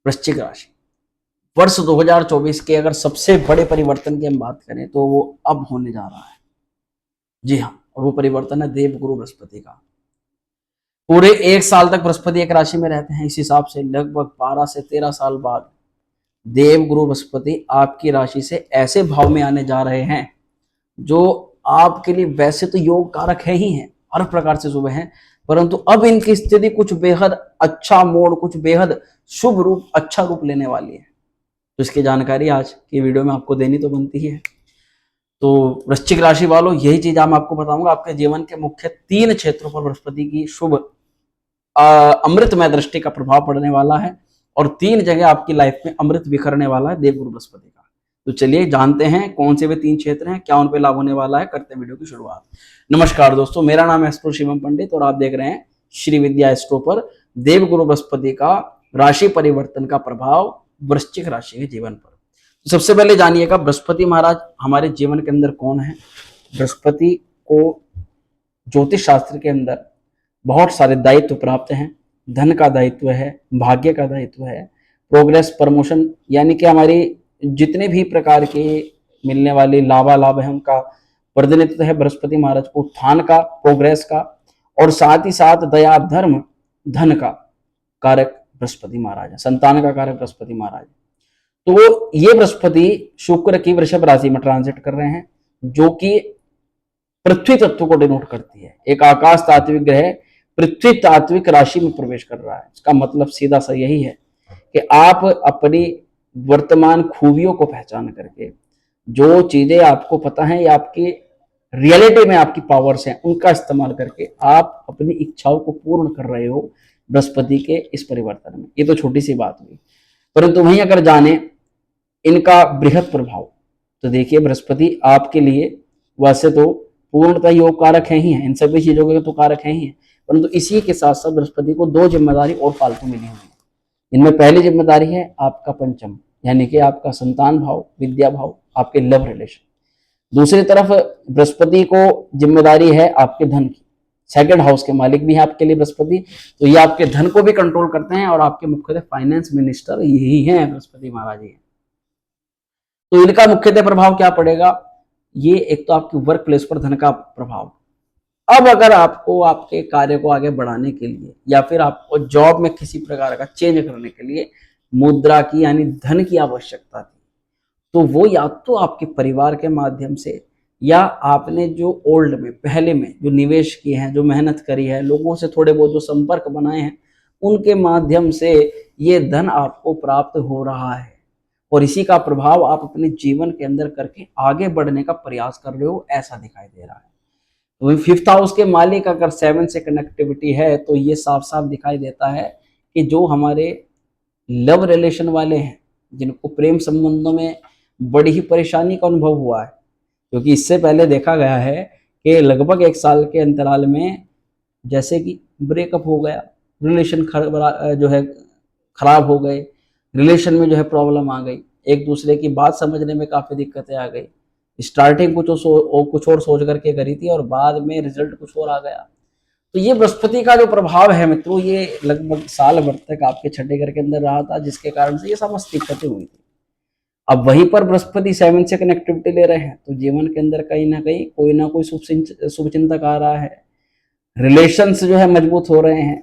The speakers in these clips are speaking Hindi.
वृश्चिक राशि, वर्ष 2024 के अगर सबसे बड़े परिवर्तन की हम बात करें तो वो अब होने जा रहा है। जी हाँ, और वो परिवर्तन है देवगुरु बृहस्पति का। पूरे 1 साल तक बृहस्पति एक राशि में रहते हैं। इस हिसाब से लगभग 12 से 13 साल बाद देवगुरु बृहस्पति आपकी राशि से ऐसे भाव में आने जा रहे हैं जो आपके लिए वैसे तो योग कारक है ही है, हर प्रकार से शुभ है, परंतु अब इनकी स्थिति कुछ बेहद अच्छा मोड़, कुछ बेहद शुभ रूप, अच्छा रूप लेने वाली है। तो इसकी जानकारी आज की वीडियो में आपको देनी तो बनती है। तो वृश्चिक राशि वालों, यही चीज मैं आपको बताऊंगा। आपके जीवन के मुख्य 3 क्षेत्रों पर बृहस्पति की शुभ अमृतमय दृष्टि का प्रभाव पड़ने वाला है और 3 जगह आपकी लाइफ में अमृत बिखरने वाला है देवगुरु बृहस्पति का। तो चलिए जानते हैं कौन से वे 3 क्षेत्र हैं, क्या उन पे लाभ होने वाला है। करते हैं वीडियो की शुरुआत। नमस्कार दोस्तों, मेरा नाम है एस्ट्रो शिवम पंडित और आप देख रहे हैं श्री विद्या एस्ट्रो पर देवगुरु बृहस्पति का राशि परिवर्तन का प्रभाव वृश्चिक राशि के जीवन पर। तो सबसे पहले जानिएगा बृहस्पति महाराज हमारे जीवन के अंदर कौन है। बृहस्पति को ज्योतिष शास्त्र के अंदर बहुत सारे दायित्व प्राप्त हैं। धन का दायित्व है, भाग्य का दायित्व है, प्रोग्रेस, प्रमोशन, यानी कि हमारी जितने भी प्रकार के मिलने वाले लाभालाभ है उनका प्रतिनिधित्व है बृहस्पति महाराज को। उत्थान का, प्रोग्रेस का और साथ ही साथ दया, धर्म, धन का कारक बृहस्पति महाराज है, संतान का कारक बृहस्पति महाराज। तो ये बृहस्पति शुक्र की वृषभ राशि में ट्रांजिट कर रहे हैं जो कि पृथ्वी तत्व को डिनोट करती है। एक आकाश तात्विक ग्रह पृथ्वी तात्विक राशि में प्रवेश कर रहा है। इसका मतलब सीधा सा यही है कि आप अपनी वर्तमान खूबियों को पहचान करके जो चीजें आपको पता है या आपकी रियलिटी में आपकी पावर्स हैं उनका इस्तेमाल करके आप अपनी इच्छाओं को पूर्ण कर रहे हो बृहस्पति के इस परिवर्तन में। ये तो छोटी सी बात हुई, परंतु वहीं अगर जाने इनका बृहद प्रभाव तो देखिए बृहस्पति आपके लिए वैसे तो पूर्णतः योग कारक है ही है, इन सभी चीजों के तो कारक है ही है, परंतु इसी के साथ साथ बृहस्पति को 2 जिम्मेदारी और फालतू मिली हुई है। इनमें पहली जिम्मेदारी है आपका पंचम, यानी कि आपका संतान भाव, विद्या भाव, आपके लव रिलेशन। दूसरी तरफ बृहस्पति को जिम्मेदारी है आपके धन की। सेकंड हाउस के मालिक भी है आपके लिए बृहस्पति, तो ये आपके धन को भी कंट्रोल करते हैं और आपके मुख्यतः फाइनेंस मिनिस्टर यही है बृहस्पति महाराज जी। तो इनका मुख्यतः प्रभाव क्या पड़ेगा, ये एक तो आपके वर्क प्लेस पर धन का प्रभाव। अब अगर आपको आपके कार्य को आगे बढ़ाने के लिए या फिर आपको जॉब में किसी प्रकार का चेंज करने के लिए मुद्रा की यानी धन की आवश्यकता थी, तो वो या तो आपके परिवार के माध्यम से या आपने जो ओल्ड में पहले में जो निवेश किए हैं, जो मेहनत करी है, लोगों से थोड़े बहुत जो संपर्क बनाए हैं उनके माध्यम से ये धन आपको प्राप्त हो रहा है और इसी का प्रभाव आप अपने जीवन के अंदर करके आगे बढ़ने का प्रयास कर रहे हो, ऐसा दिखाई दे रहा है। तो 5th हाउस के मालिक अगर 7 से कनेक्टिविटी है तो ये साफ साफ दिखाई देता है कि जो हमारे लव रिलेशन वाले हैं, जिनको प्रेम संबंधों में बड़ी ही परेशानी का अनुभव हुआ है, क्योंकि इससे पहले देखा गया है कि लगभग 1 साल के अंतराल में जैसे कि ब्रेकअप हो गया, रिलेशन जो है खराब हो गए, रिलेशन में जो है प्रॉब्लम आ गई, एक दूसरे की बात समझने में काफ़ी दिक्कतें आ गई। स्टार्टिंग कुछ और सोच करके करी थी और बाद में रिजल्ट कुछ और आ गया। तो ये बृहस्पति का जो प्रभाव है मित्रों, ये लगभग साल भर तक आपके छठे घर के अंदर रहा था, जिसके कारण से ये समस्त दिक्कतें हुई थी। अब वहीं पर बृहस्पति 7 से कनेक्टिविटी ले रहे हैं तो जीवन के अंदर कहीं ना कहीं कोई ना कोई शुभ चिंतक आ रहा है, रिलेशंस जो है मजबूत हो रहे हैं,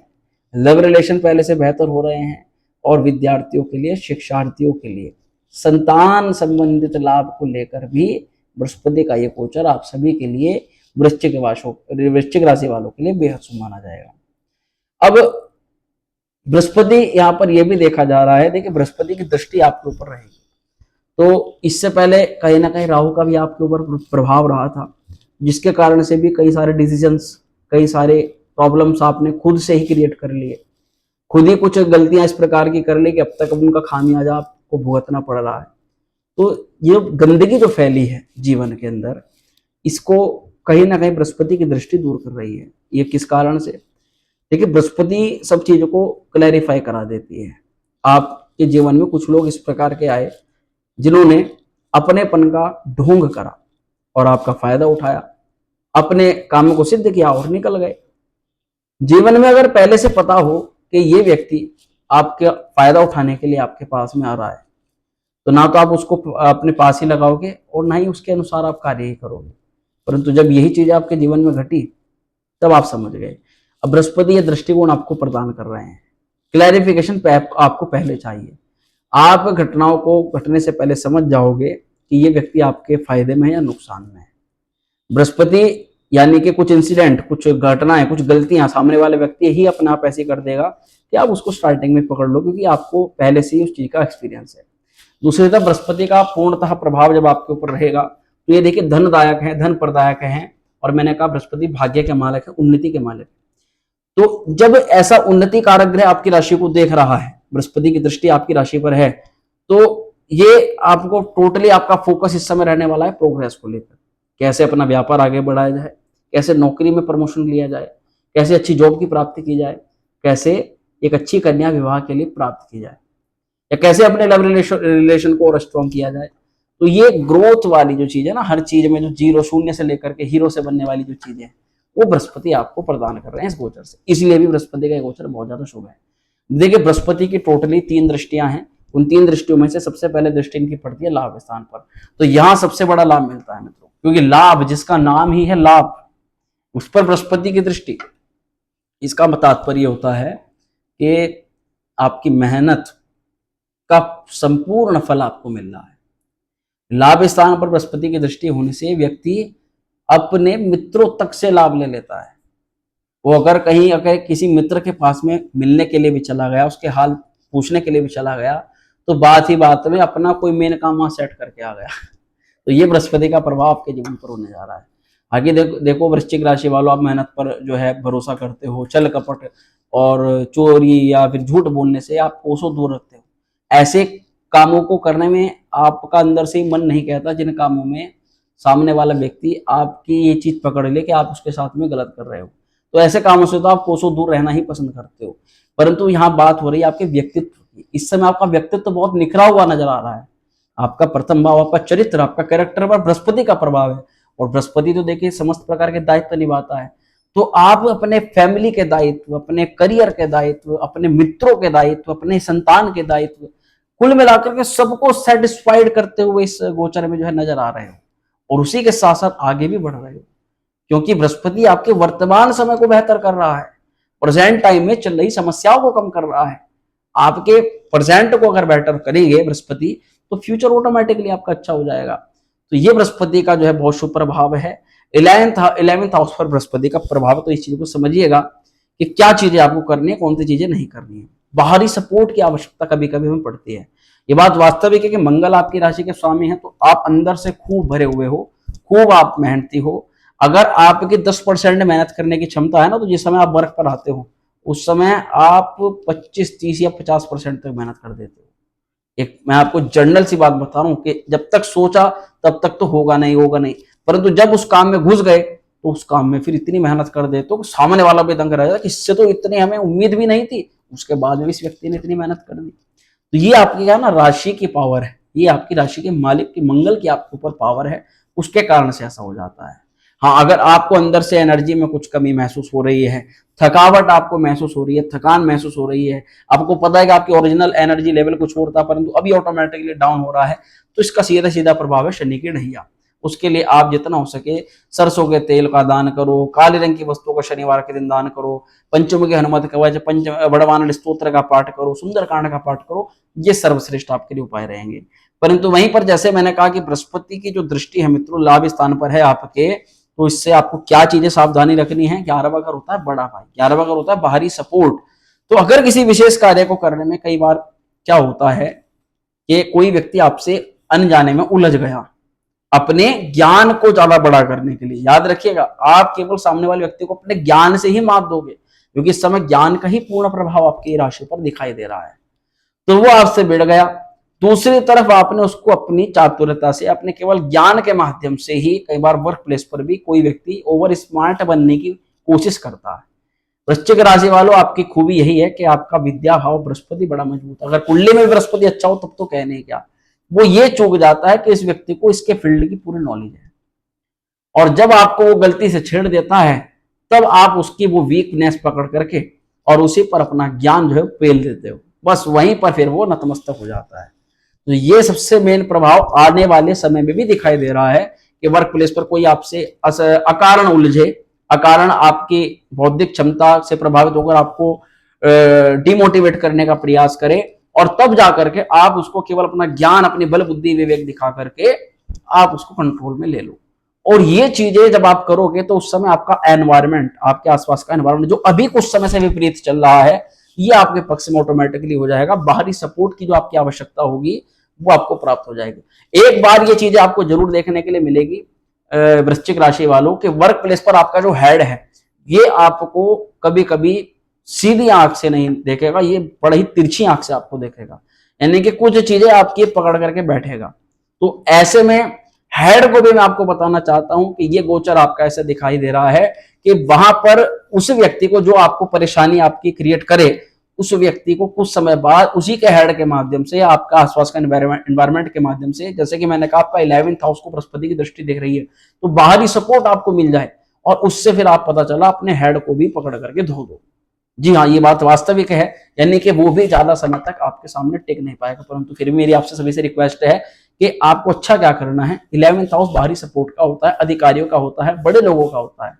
लव रिलेशन पहले से बेहतर हो रहे हैं और विद्यार्थियों के लिए, शिक्षार्थियों के लिए संतान संबंधित लाभ को लेकर भी बृहस्पति का ये गोचर आप सभी के लिए वृश्चिक राशि वालों के लिए बेहद शुभ माना जाएगा। अब बृहस्पति यहाँ पर यह भी देखा जा रहा है, देखिए बृहस्पति की दृष्टि आपके ऊपर रहेगी, तो इससे पहले कहीं ना कहीं राहु का भी आपके ऊपर प्रभाव रहा था, जिसके कारण से भी कई सारे डिसीजंस, कई सारे प्रॉब्लम्स आपने खुद से ही क्रिएट कर लिए, खुद ही कुछ गलतियां इस प्रकार की कर ली कि अब तक उनका खामियाजा आपको भुगतना पड़ रहा है। तो ये गंदगी जो फैली है जीवन के अंदर, इसको कहीं ना कहीं बृहस्पति की दृष्टि दूर कर रही है। ये किस कारण से, देखिए बृहस्पति सब चीजों को क्लैरिफाई करा देती है। आपके जीवन में कुछ लोग इस प्रकार के आए जिन्होंने अपनेपन का ढोंग करा और आपका फायदा उठाया, अपने काम को सिद्ध किया और निकल गए। जीवन में अगर पहले से पता हो कि ये व्यक्ति आपके फायदा उठाने के लिए आपके पास में आ रहा है, तो ना तो आप उसको अपने पास ही लगाओगे और ना ही उसके अनुसार आप कार्य ही करोगे। परंतु जब यही चीजें आपके जीवन में घटी तब आप समझ गए। अब बृहस्पति ये दृष्टिकोण आपको प्रदान कर रहे हैं। क्लैरिफिकेशन आपको पहले चाहिए। आप घटनाओं को घटने से पहले समझ जाओगे कि ये व्यक्ति आपके फायदे में है या नुकसान में है। बृहस्पति यानी कि कुछ इंसिडेंट, कुछ घटनाएं, कुछ गलतियां सामने वाले व्यक्ति ही अपने आप ऐसी कर देगा कि आप उसको स्टार्टिंग में पकड़ लो, क्योंकि आपको पहले से ही उस चीज का एक्सपीरियंस है। दूसरी तरफ बृहस्पति का पूर्णतः प्रभाव जब आपके ऊपर रहेगा तो ये देखिए धनदायक है, धन प्रदायक है, और मैंने कहा बृहस्पति भाग्य के मालिक है, उन्नति के मालिक। तो जब ऐसा उन्नति कारक ग्रह आपकी राशि को देख रहा है, बृहस्पति की दृष्टि आपकी राशि पर है, तो ये आपको टोटली आपका फोकस इस समय रहने वाला है प्रोग्रेस को लेकर। कैसे अपना व्यापार आगे बढ़ाया जाए, कैसे नौकरी में प्रमोशन लिया जाए, कैसे अच्छी जॉब की प्राप्ति की जाए, कैसे एक अच्छी कन्या विवाह के लिए प्राप्त की जाए, या कैसे अपने लव रिलेशन को और स्ट्रॉन्ग किया जाए। तो ये ग्रोथ वाली जो चीज है ना, हर चीज में जो जीरो शून्य से लेकर के हीरो से बनने वाली जो चीजें हैं, वो बृहस्पति आपको प्रदान कर रहे हैं इस गोचर से। इसलिए भी बृहस्पति का गोचर बहुत ज्यादा शुभ है। देखिए बृहस्पति की टोटली 3 दृष्टियां हैं। उन 3 दृष्टियों में से सबसे पहले दृष्टि इनकी पड़ती है लाभ स्थान पर। तो यहां सबसे बड़ा लाभ मिलता है मित्रों, क्योंकि लाभ जिसका नाम ही है लाभ, उस पर बृहस्पति की दृष्टि। इसका तात्पर्य होता है कि आपकी मेहनत का संपूर्ण फल आपको मिल रहा है। लाभ स्थान पर बृहस्पति की दृष्टि होने से व्यक्ति अपने मित्रों तक से लाभ ले लेता है। वो अगर किसी मित्र के पास में मिलने के लिए भी चला गया, उसके हाल पूछने के लिए भी चला गया, तो बात ही बात में अपना कोई मेन काम वहां सेट करके आ गया। तो ये बृहस्पति का प्रभाव आपके जीवन पर होने जा रहा है। आगे देखो वृश्चिक राशि वालों, आप मेहनत पर जो है भरोसा करते हो, छल कपट और चोरी या फिर झूठ बोलने से आप कोसों दूर रखते हो। ऐसे कामों को करने में आपका अंदर से ही मन नहीं कहता जिन कामों में सामने वाला व्यक्ति आपकी ये चीज पकड़ ले कि आप उसके साथ में गलत कर रहे हो। तो ऐसे कामों से तो आप कोसों दूर रहना ही पसंद करते हो। परंतु यहाँ बात हो रही है आपके व्यक्तित्व की। इस समय आपका व्यक्तित्व बहुत निखरा हुआ नजर आ रहा है। आपका प्रथम भाव, आपका चरित्र, आपका कैरेक्टर पर बृहस्पति का प्रभाव है। और बृहस्पति तो देखिए समस्त प्रकार के दायित्व निभाता है। तो आप अपने फैमिली के दायित्व, अपने करियर के दायित्व, अपने मित्रों के दायित्व, अपने संतान के दायित्व, कुल मिलाकर के सबको सेटिस्फाइड करते हुए इस गोचर में जो है नजर आ रहे हो, और उसी के साथ साथ आगे भी बढ़ रहे हो, क्योंकि बृहस्पति आपके वर्तमान समय को बेहतर कर रहा है। प्रेजेंट टाइम में चल रही समस्याओं को कम कर रहा है। आपके प्रेजेंट को अगर बेटर करेंगे बृहस्पति, तो फ्यूचर ऑटोमेटिकली आपका अच्छा हो जाएगा। तो ये बृहस्पति का जो है बहुत शुभ प्रभाव है। 11th हाउस पर बृहस्पति का प्रभाव। तो इस चीज को समझिएगा कि क्या चीजें आपको करनी है, कौन सी चीजें नहीं करनी है। बाहरी सपोर्ट की आवश्यकता कभी कभी हमें पड़ती है। ये बात वास्तविक है कि मंगल आपकी राशि के स्वामी है, तो आप अंदर से खूब भरे हुए हो, खूब आप मेहनती हो। अगर आपकी 10% मेहनत करने की क्षमता है ना, तो जिस समय आप वर्क पर आते हो उस समय आप 25, 30 या 50% तक मेहनत कर देते हो। एक मैं आपको जनरल सी बात बता रहा हूं कि जब तक सोचा तब तक तो होगा नहीं, परंतु जब उस काम में घुस गए तो उस काम में फिर इतनी मेहनत कर देते हो, सामने वाला भी दंग रह जाता कि इससे तो इतनी हमें उम्मीद भी नहीं थी, उसके बाद में इस व्यक्ति ने इतनी मेहनत कर दी। तो ये आपकी क्या ना राशि की पावर है, ये आपकी राशि के मालिक की मंगल की आपके ऊपर पावर है, उसके कारण से ऐसा हो जाता है। हाँ, अगर आपको अंदर से एनर्जी में कुछ कमी महसूस हो रही है, थकावट आपको महसूस हो रही है, थकान महसूस हो रही है, आपको पता है कि आपकी ओरिजिनल एनर्जी लेवल कुछ और था परंतु अभी ऑटोमेटिकली डाउन हो रहा है, तो इसका सीधा सीधा प्रभाव है शनि की ढैया। उसके लिए आप जितना हो सके सरसों के तेल का दान करो, काले रंग की वस्तुओं का शनिवार के दिन दान करो, पंचमुखी हनुमत कवच, पंच बड़वानल स्तोत्र का पाठ करो, सुंदरकांड का पाठ करो, ये सर्वश्रेष्ठ आपके लिए उपाय रहेंगे। परंतु वहीं पर जैसे मैंने कहा कि बृहस्पति की जो दृष्टि है मित्रों लाभ स्थान पर है आपके, तो इससे आपको क्या चीजें सावधानी रखनी है। 11वां घर होता है बड़ा भाई, 11वां घर होता है बाहरी सपोर्ट। तो अगर किसी विशेष कार्य को करने में कई बार क्या होता है कि कोई व्यक्ति आपसे अनजाने में उलझ गया अपने ज्ञान को ज्यादा बड़ा करने के लिए। याद रखिएगा, आप केवल सामने वाले व्यक्ति को अपने ज्ञान से ही मात दोगे, क्योंकि इस समय ज्ञान का ही पूर्ण प्रभाव आपकी राशि पर दिखाई दे रहा है। तो वो आपसे भिड़ गया। दूसरी तरफ आपने उसको अपनी चातुरता से, अपने केवल ज्ञान के माध्यम से ही, कई बार वर्क प्लेस पर भी कोई व्यक्ति ओवर स्मार्ट बनने की कोशिश करता है। वृश्चिक राशि वालों, आपकी खूबी यही है कि आपका विद्या भाव बृहस्पति बड़ा मजबूत है। अगर कुंडली में बृहस्पति अच्छा हो तब तो कहने क्या, वो ये चूक जाता है कि इस व्यक्ति को इसके फील्ड की पूरी नॉलेज है, और जब आपको वो गलती से छेड़ देता है तब आप उसकी वो वीकनेस पकड़ करके और उसी पर अपना ज्ञान जो है पेल देते हो। बस वहीं पर फिर वो नतमस्तक हो जाता है। तो ये सबसे मेन प्रभाव आने वाले समय में भी दिखाई दे रहा है कि वर्क प्लेस पर कोई आपसे अकारण उलझे, अकारण आपकी बौद्धिक क्षमता से प्रभावित होकर आपको डिमोटिवेट करने का प्रयास करे, और तब जाकर के आप उसको केवल अपना ज्ञान, अपनी बल बुद्धि विवेक दिखा करके आप उसको कंट्रोल में ले लो। और ये चीजें जब आप करोगे तो उस समय आपका एनवायरमेंट, आपके आसपास का एनवायरमेंट जो अभी कुछ समय से विपरीत चल रहा है, ये आपके पक्ष में ऑटोमेटिकली हो जाएगा। बाहरी सपोर्ट की जो आपकी आवश्यकता होगी वो आपको प्राप्त हो जाएगी। एक बार ये चीजें आपको जरूर देखने के लिए मिलेगी वृश्चिक राशि वालों के वर्क प्लेस पर आपका जो हेड है ये आपको कभी कभी सीधी आंख से नहीं देखेगा, ये बड़ी ही तिरछी आंख से आपको देखेगा, यानी कि कुछ चीजें आपकी पकड़ करके बैठेगा। तो ऐसे में हेड को भी मैं आपको बताना चाहता हूं कि ये गोचर आपका ऐसा दिखाई दे रहा है कि वहां पर उस व्यक्ति को जो आपको परेशानी आपकी क्रिएट करे, उस व्यक्ति को कुछ समय बाद उसी के हेड के माध्यम से, आपका आसपास का एनवायरमेंट के माध्यम से, जैसे कि मैंने कहा आपका 11th हाउस को बृहस्पति की दृष्टि देख रही है, तो बाहरी सपोर्ट आपको मिल जाए और उससे फिर आप पता चला अपने हेड को भी पकड़ करके धो दो। जी हाँ, ये बात वास्तविक है, यानी कि वो भी ज्यादा समय तक आपके सामने टिक नहीं पाएगा। परंतु फिर भी मेरी आपसे सभी से रिक्वेस्ट है कि आपको अच्छा क्या करना है। 11th हाउस बाहरी सपोर्ट का होता है, अधिकारियों का होता है, बड़े लोगों का होता है,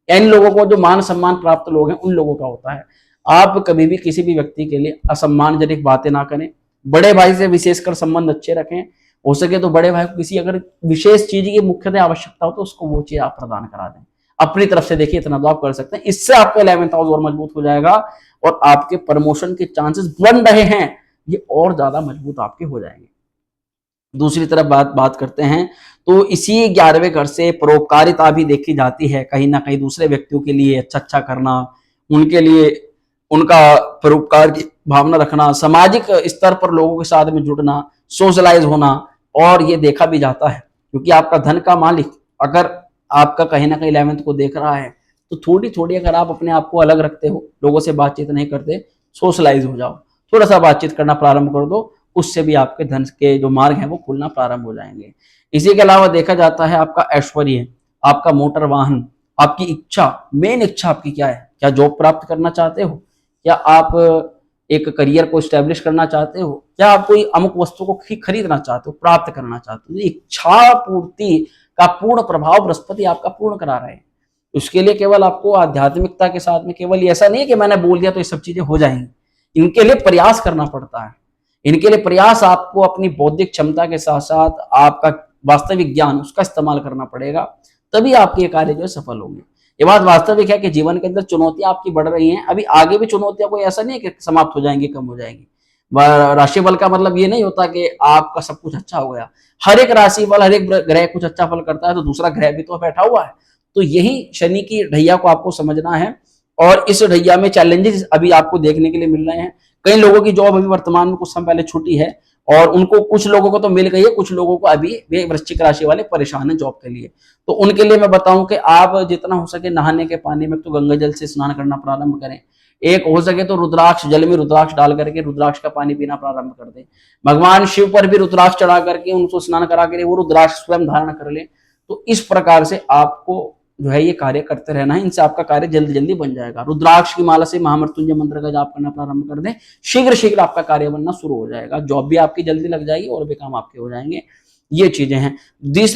इन लोगों को जो मान सम्मान प्राप्त लोग हैं उन लोगों का होता है। आप कभी भी किसी भी व्यक्ति के लिए असम्मानजनक बातें ना करें। बड़े भाई से विशेषकर संबंध अच्छे रखें। हो सके तो बड़े भाई को किसी अगर विशेष चीज की मुख्यतः आवश्यकता हो तो उसको वो चीज आप प्रदान करा दें। अपनी तरफ से देखिए इतना तो आप कर सकते हैं, इससे आपका 11th हाउस और मजबूत हो जाएगा और आपके प्रमोशन के चांसेस बन रहे हैं ये और ज्यादा मजबूत आपके हो जाएंगे। दूसरी तरफ बात करते हैं तो इसी 11वें घर से परोपकारिता भी देखी जाती है, कहीं ना कहीं दूसरे व्यक्तियों के लिए अच्छा करना, उनके लिए उनका परोपकार की भावना रखना, सामाजिक स्तर पर लोगों के साथ में जुड़ना, सोशलाइज होना। और ये देखा भी जाता है क्योंकि आपका धन का मालिक अगर आपका कहीं ना कहीं 11th को देख रहा है तो थोड़ी थोड़ी अगर आप अपने आप को अलग रखते हो, लोगों से बातचीत नहीं करते, सोशलाइज हो जाओ, थोड़ा सा बातचीत करना प्रारंभ कर दो, उससे भी आपके धन के जो मार्ग हैं वो खुलना प्रारंभ हो जाएंगे। इसी के अलावा देखा जाता है आपका ऐश्वर्य, आपका मोटर वाहन, आपकी इच्छा, मेन इच्छा आपकी क्या है? क्या जॉब प्राप्त करना चाहते हो? क्या आप एक करियर को स्टैब्लिश करना चाहते हो? क्या आप कोई अमुक वस्तु को खरीदना चाहते हो, प्राप्त करना चाहते हो? इच्छा पूर्ति का पूर्ण प्रभाव बृहस्पति आपका पूर्ण करा रहे हैं। उसके लिए केवल आपको आध्यात्मिकता के साथ में केवल ऐसा नहीं है कि मैंने बोल दिया तो ये सब चीजें हो जाएंगी। इनके लिए प्रयास करना पड़ता है। इनके लिए प्रयास आपको अपनी बौद्धिक क्षमता के साथ साथ आपका वास्तविक ज्ञान उसका इस्तेमाल करना पड़ेगा, तभी आपके ये कार्य जो है सफल होंगे। ये बात वास्तविक है कि जीवन के अंदर चुनौतियां आपकी बढ़ रही हैं, अभी आगे भी चुनौतियां कोई ऐसा नहीं है कि समाप्त हो जाएंगी, कम हो जाएंगी। राशि बल का मतलब ये नहीं होता कि आपका सब कुछ अच्छा हो गया। हर एक राशि बल, हर एक ग्रह कुछ अच्छा फल करता है तो दूसरा ग्रह भी तो बैठा हुआ है। तो यही शनि की ढैया को आपको समझना है और इस ढैया में चैलेंजेस अभी आपको देखने के लिए मिल रहे हैं। कई लोगों की जॉब अभी वर्तमान में कुछ समय पहले छूटी है और उनको, कुछ लोगों को तो मिल गई है, कुछ लोगों को अभी वे वृश्चिक राशि वाले परेशान हैं जॉब के लिए। तो उनके लिए मैं बताऊं कि आप जितना हो सके नहाने के पानी में तो गंगा जल से स्नान करना प्रारंभ करें। एक हो सके तो रुद्राक्ष, जल में रुद्राक्ष डाल करके रुद्राक्ष का पानी पीना प्रारंभ कर दें। भगवान शिव पर भी रुद्राक्ष चढ़ा करके उनको स्नान करा के वो रुद्राक्ष स्वयं धारण कर ले। तो इस प्रकार से आपको जो है ये कार्य करते रहना है, इनसे आपका कार्य जल्दी जल्दी बन जाएगा। रुद्राक्ष की माला से महामृत्युंजय मंत्र का जाप करना प्रारंभ कर दें, शीघ्र शीघ्र आपका कार्य बनना शुरू हो जाएगा। जॉब भी आपकी जल्दी लग जाएगी और भी काम आपके हो जाएंगे। ये चीजें हैं।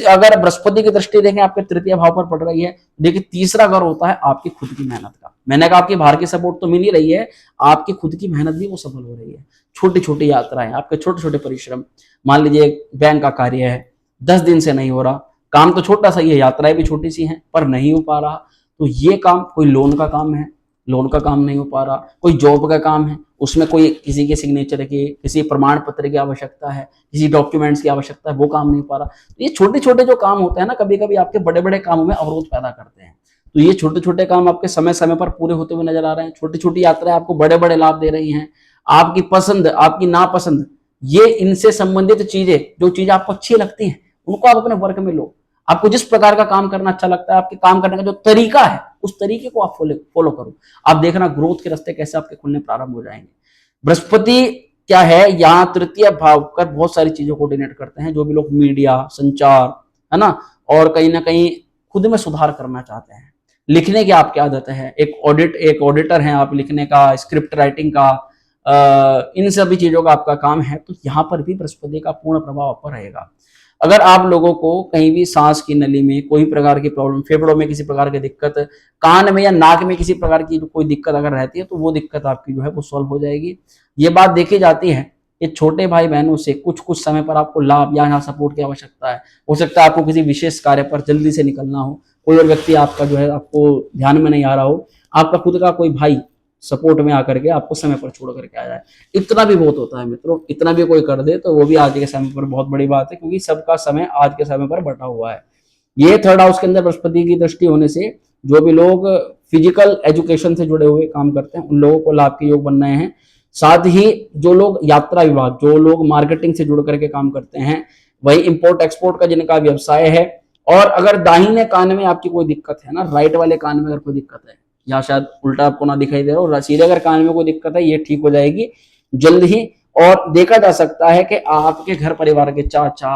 अगर बृहस्पति की दृष्टि देखें आपके तृतीय भाव पर पड़ रही है, देखिए तीसरा घर होता है आपकी खुद की मेहनत का। मैंने कहा आपकी बाहर की सपोर्ट तो मिल ही रही है, आपकी खुद की मेहनत भी वो सफल हो रही है। छोटी छोटी यात्राएं, आपके छोटे छोटे परिश्रम, मान लीजिए बैंक का कार्य है, 10 दिन से नहीं हो रहा, काम तो छोटा सा ही है, यात्राएं भी छोटी सी हैं पर नहीं हो पा रहा, तो ये काम, कोई लोन का काम है, लोन का काम नहीं हो पा रहा, कोई जॉब का काम है, उसमें कोई किसी के सिग्नेचर की, किसी प्रमाण पत्र की आवश्यकता है, किसी डॉक्यूमेंट्स की आवश्यकता है, वो काम नहीं हो पा रहा। तो ये छोटे छोटे जो काम होते हैं ना, कभी कभी आपके बड़े बड़े कामों में अवरोध पैदा करते हैं। तो ये छोटे छोटे काम आपके समय समय पर पूरे होते हुए नजर आ रहे हैं। छोटी छोटी यात्राएं आपको बड़े बड़े लाभ दे रही हैं। आपकी पसंद, आपकी नापसंद, ये इनसे संबंधित चीजें, जो चीजें आपको अच्छी लगती हैं उनको आप अपने वर्क में लो। आपको जिस प्रकार का काम करना अच्छा लगता है, आपके काम करने का जो तरीका है, उस तरीके को आप फॉलो करो। आप देखना ग्रोथ के रास्ते कैसे आपके खुलने प्रारंभ हो जाएंगे। बृहस्पति क्या है, यहाँ तृतीय भाव कर बहुत सारी चीजों को कोऑर्डिनेट करते हैं। जो भी लोग मीडिया, संचार, है ना, और कहीं ना कहीं खुद में सुधार करना चाहते हैं, लिखने की आपकी आदत है, एक ऑडिटर हैं आप, लिखने का, स्क्रिप्ट राइटिंग का, इन सभी चीजों का आपका काम है, तो यहाँ पर भी बृहस्पति का पूर्ण प्रभाव आप पर रहेगा। अगर आप लोगों को कहीं भी सांस की नली में कोई प्रकार की प्रॉब्लम, फेफड़ों में किसी प्रकार की दिक्कत, कान में या नाक में किसी प्रकार की कोई दिक्कत अगर रहती है, तो वो दिक्कत आपकी जो है वो सॉल्व हो जाएगी। ये बात देखी जाती है कि छोटे भाई बहनों से कुछ कुछ समय पर आपको लाभ या यहाँ सपोर्ट की आवश्यकता है। हो सकता है आपको किसी विशेष कार्य पर जल्दी से निकलना हो, कोई और व्यक्ति आपका जो है आपको ध्यान में नहीं आ रहा हो, आपका खुद का कोई भाई सपोर्ट में आकर के आपको समय पर छोड़ करके आ जाए, इतना भी बहुत होता है मित्रों। इतना भी कोई कर दे तो वो भी आज के समय पर बहुत बड़ी बात है, क्योंकि सबका समय आज के समय पर बटा हुआ है। ये थर्ड हाउस के अंदर बृहस्पति की दृष्टि होने से जो भी लोग फिजिकल एजुकेशन से जुड़े हुए काम करते हैं, उन लोगों को लाभ के योग बन रहे हैं। साथ ही जो लोग यात्रा विभाग, जो लोग मार्केटिंग से जुड़ करके काम करते हैं, वही इंपोर्ट एक्सपोर्ट का जिनका व्यवसाय है, और अगर दाहिने कान में आपकी कोई दिक्कत है ना, राइट वाले कान में अगर कोई दिक्कत है, या शायद उल्टा आपको ना दिखाई दे रहा हो, सीधे अगर कान में कोई दिक्कत है, ये ठीक हो जाएगी जल्द ही। और देखा जा सकता है कि आपके घर परिवार के चाचा,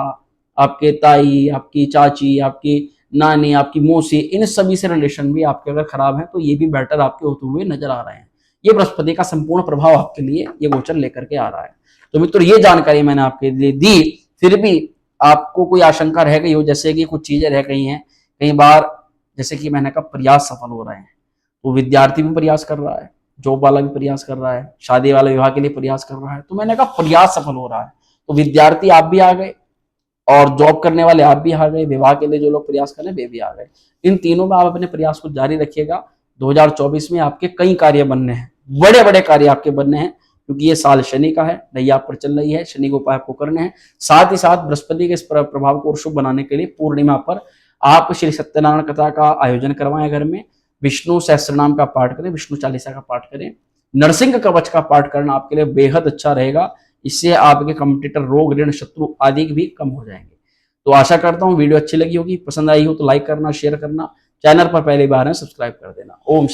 आपके ताई, आपकी चाची, आपकी नानी, आपकी मौसी, इन सभी से रिलेशन भी आपके अगर खराब है, तो ये भी बेटर आपके होते हुए नजर आ रहे हैं। ये बृहस्पति का संपूर्ण प्रभाव आपके लिए ये गोचर लेकर के आ रहा है। तो मित्रों, ये जानकारी मैंने आपके लिए दी। फिर भी आपको कोई आशंका रह गई हो, जैसे कि कुछ चीजें रह गई हैं, कई बार जैसे कि मैंने कहा प्रयास सफल हो रहे हैं, तो विद्यार्थी भी प्रयास कर रहा है, जॉब वाला भी प्रयास कर रहा है, शादी वाला विवाह के लिए प्रयास कर रहा है, तो मैंने कहा प्रयास सफल हो रहा है। तो विद्यार्थी आप भी आ गए, और जॉब करने वाले आप भी आ गए, विवाह के लिए जो लोग प्रयास कर रहे हैं वे भी आ गए। इन तीनों में आप अपने प्रयास को जारी रखिएगा। 2024 में आपके कई कार्य बनने हैं, बड़े बड़े कार्य आपके बनने हैं, क्योंकि ये साल शनि का है, नैया आप पर चल रही है, शनि के उपाय आपको करने हैं। साथ ही साथ बृहस्पति के इस प्रभाव को शुभ बनाने के लिए पूर्णिमा पर आप श्री सत्यनारायण कथा का आयोजन करवाएं घर में, विष्णु सहस्त्रनाम का पाठ करें, विष्णु चालीसा का पाठ करें, नरसिंह कवच का पाठ करना आपके लिए बेहद अच्छा रहेगा। इससे आपके कॉम्पिटिटर, रोग, ऋण, शत्रु आदि भी कम हो जाएंगे। तो आशा करता हूँ वीडियो अच्छी लगी होगी, पसंद आई हो तो लाइक करना, शेयर करना, चैनल पर पहली बार है सब्सक्राइब कर देना। ओम